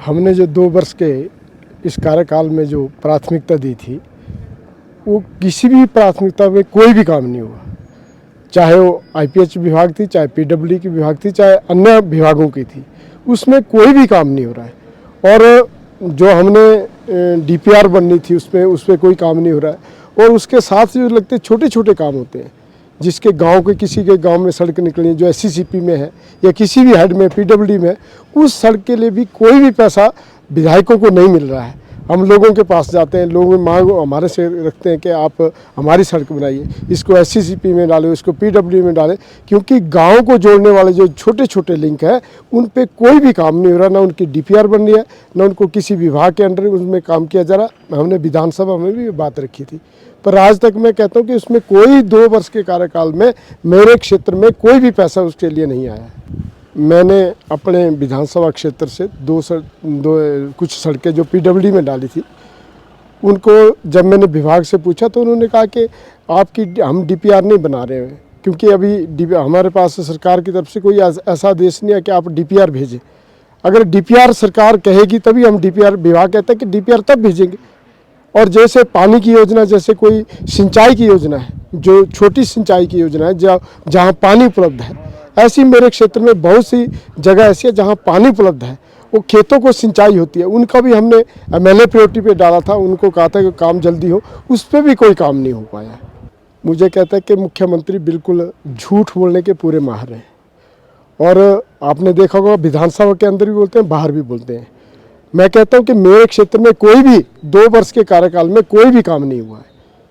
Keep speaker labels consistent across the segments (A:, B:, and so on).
A: हमने जो 2 वर्ष के इस कार्यकाल में जो प्राथमिकता दी थी, वो किसी भी प्राथमिकता में कोई भी काम नहीं हुआ। चाहे वो आईपीएच विभाग थी, चाहे पीडब्ल्यूडी की विभाग थी, चाहे अन्य विभागों की थी, उसमें कोई भी काम नहीं हो रहा है। और जो हमने डीपीआर बननी थी उसमें कोई काम नहीं हो रहा है। और उसके साथ जो लगते छोटे छोटे काम होते हैं, जिसके गांव के किसी के गांव में सड़क निकली जो एससीसीपी में है या किसी भी हेड में पीडब्ल्यूडी में, उस सड़क के लिए भी कोई भी पैसा विधायकों को नहीं मिल रहा है। हम लोगों के पास जाते हैं, लोग मांग हमारे से रखते हैं कि आप हमारी सड़क बनाइए, इसको एससीसीपी में डालें, इसको पीडब्ल्यूडी में डालें, क्योंकि गाँव को जोड़ने वाले जो छोटे छोटे लिंक हैं उन पे कोई भी काम नहीं हो रहा। ना उनकी डीपीआर बन रही है, ना उनको किसी विभाग के अंडर उसमें काम किया जा रहा। हमने विधानसभा में भी ये बात रखी थी, पर आज तक मैं कहता हूँ कि उसमें कोई 2 वर्ष के कार्यकाल में मेरे क्षेत्र में कोई भी पैसा उसके लिए नहीं आया है। मैंने अपने विधानसभा क्षेत्र से कुछ सड़कें जो पीडब्ल्यूडी में डाली थी, उनको जब मैंने विभाग से पूछा तो उन्होंने कहा कि हम डीपीआर नहीं बना रहे हैं, क्योंकि अभी हमारे पास सरकार की तरफ से कोई ऐसा आदेश नहीं है कि आप डीपीआर भेजें। अगर डीपीआर सरकार कहेगी तभी हम डीपीआर, विभाग कहता है कि डीपीआर तब भेजेंगे। और जैसे पानी की योजना, जैसे कोई सिंचाई की योजना है, जो छोटी सिंचाई की योजना है जहाँ पानी उपलब्ध है, ऐसी मेरे क्षेत्र में बहुत सी जगह ऐसी है जहाँ पानी उपलब्ध है, वो खेतों को सिंचाई होती है, उनका भी हमने एमएलए प्रायोरिटी पे डाला था। उनको कहा था कि काम जल्दी हो, उस पर भी कोई काम नहीं हो पाया। मुझे कहता है कि मुख्यमंत्री बिल्कुल झूठ बोलने के पूरे माहिर हैं। और आपने देखा होगा विधानसभा के अंदर भी बोलते हैं, बाहर भी बोलते हैं। मैं कहता हूं कि मेरे क्षेत्र में कोई भी 2 वर्ष के कार्यकाल में कोई भी काम नहीं हुआ है।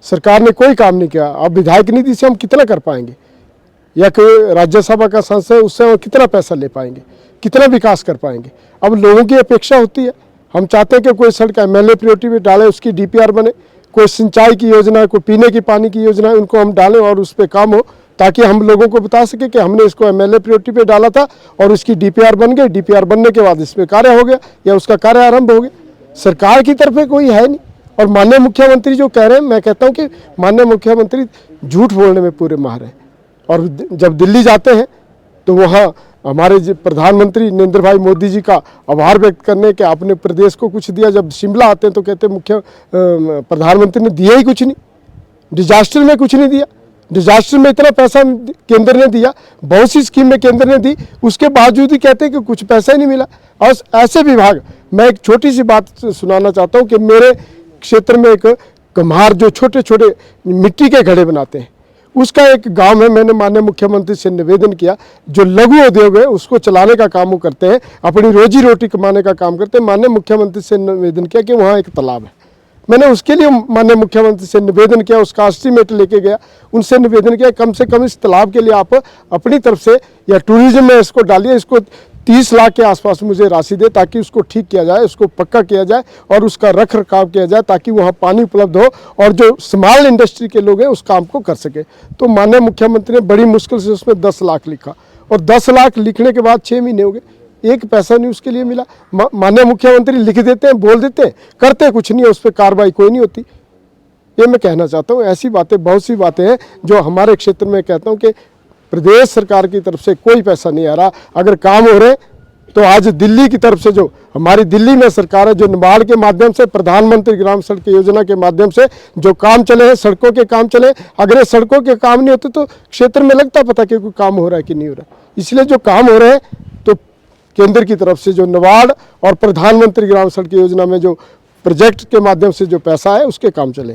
A: सरकार ने कोई काम नहीं किया। अब विधायक निधि से हम कितना कर पाएंगे, या कोई राज्यसभा का सांसद है उससे हम कितना पैसा ले पाएंगे, कितना विकास कर पाएंगे। अब लोगों की अपेक्षा होती है, हम चाहते हैं कि कोई सड़क एमएलए प्रायोरिटी में डालें, उसकी डीपीआर बने, कोई सिंचाई की योजना, कोई पीने की पानी की योजना, उनको हम डालें और उस पर काम हो, ताकि हम लोगों को बता सके कि हमने इसको एमएलए प्रायोरिटी पे डाला था और उसकी डीपीआर बन गई। डीपीआर बनने के बाद इसमें कार्य हो गया या उसका कार्य आरंभ हो गया। सरकार की तरफ से कोई है नहीं। और माननीय मुख्यमंत्री जो कह रहे हैं, मैं कहता हूं कि माननीय मुख्यमंत्री झूठ बोलने में पूरे माहिर हैं। और जब दिल्ली जाते हैं तो वहाँ हमारे प्रधानमंत्री नरेंद्र भाई मोदी जी का आभार व्यक्त करने के आपने प्रदेश को कुछ दिया। जब शिमला आते हैं तो कहते प्रधानमंत्री ने दिया ही कुछ नहीं, डिजास्टर में कुछ नहीं दिया। डिजास्टर में इतना पैसा केंद्र ने दिया, बहुत सी स्कीमें केंद्र ने दी, उसके बावजूद ही कहते हैं कि कुछ पैसा ही नहीं मिला। और ऐसे विभाग, मैं एक छोटी सी बात सुनाना चाहता हूँ कि मेरे क्षेत्र में एक कुम्हार जो छोटे छोटे मिट्टी के घड़े बनाते हैं, उसका एक गांव है। मैंने माननीय मुख्यमंत्री से निवेदन किया, जो लघु उद्योग है उसको चलाने का काम वो करते हैं, अपनी रोजी रोटी कमाने का काम करते हैं। माननीय मुख्यमंत्री से निवेदन किया कि वहाँ एक तालाब है। मैंने उसके लिए माननीय मुख्यमंत्री से निवेदन किया, उसका एस्टीमेट लेके गया, उनसे निवेदन किया कम से कम इस तालाब के लिए आप अपनी तरफ से या टूरिज्म में इसको डालिए, इसको 30 लाख के आसपास मुझे राशि दे, ताकि उसको ठीक किया जाए, उसको पक्का किया जाए और उसका रख रखाव किया जाए, ताकि वहाँ पानी उपलब्ध हो और जो स्मॉल इंडस्ट्री के लोग हैं उस काम को कर सके। तो माननीय मुख्यमंत्री ने बड़ी मुश्किल से उसमें 10 लाख लिखा, और 10 लाख लिखने के बाद 6 महीने हो गए, एक पैसा नहीं उसके लिए मिला। माननीय मुख्यमंत्री लिख देते हैं, बोल देते हैं, करते कुछ नहीं है, उस पर कार्रवाई कोई नहीं होती। ये मैं कहना चाहता हूँ। ऐसी बातें, बहुत सी बातें हैं जो हमारे क्षेत्र में कहता हूँ कि प्रदेश सरकार की तरफ से कोई पैसा नहीं आ रहा। अगर काम हो रहे तो आज दिल्ली की तरफ से, जो हमारी दिल्ली में सरकार है, जो नाबार्ड के माध्यम से, प्रधानमंत्री ग्राम सड़क योजना के माध्यम से जो काम चले हैं, सड़कों के काम चले, अगर ये सड़कों के काम नहीं होते तो क्षेत्र में लगता पता कि कोई काम हो रहा है कि नहीं हो रहा है। इसलिए जो काम हो रहे हैं तो केंद्र की तरफ से जो नाबार्ड और प्रधानमंत्री ग्राम सड़क योजना में जो प्रोजेक्ट के माध्यम से जो पैसा है उसके काम चले।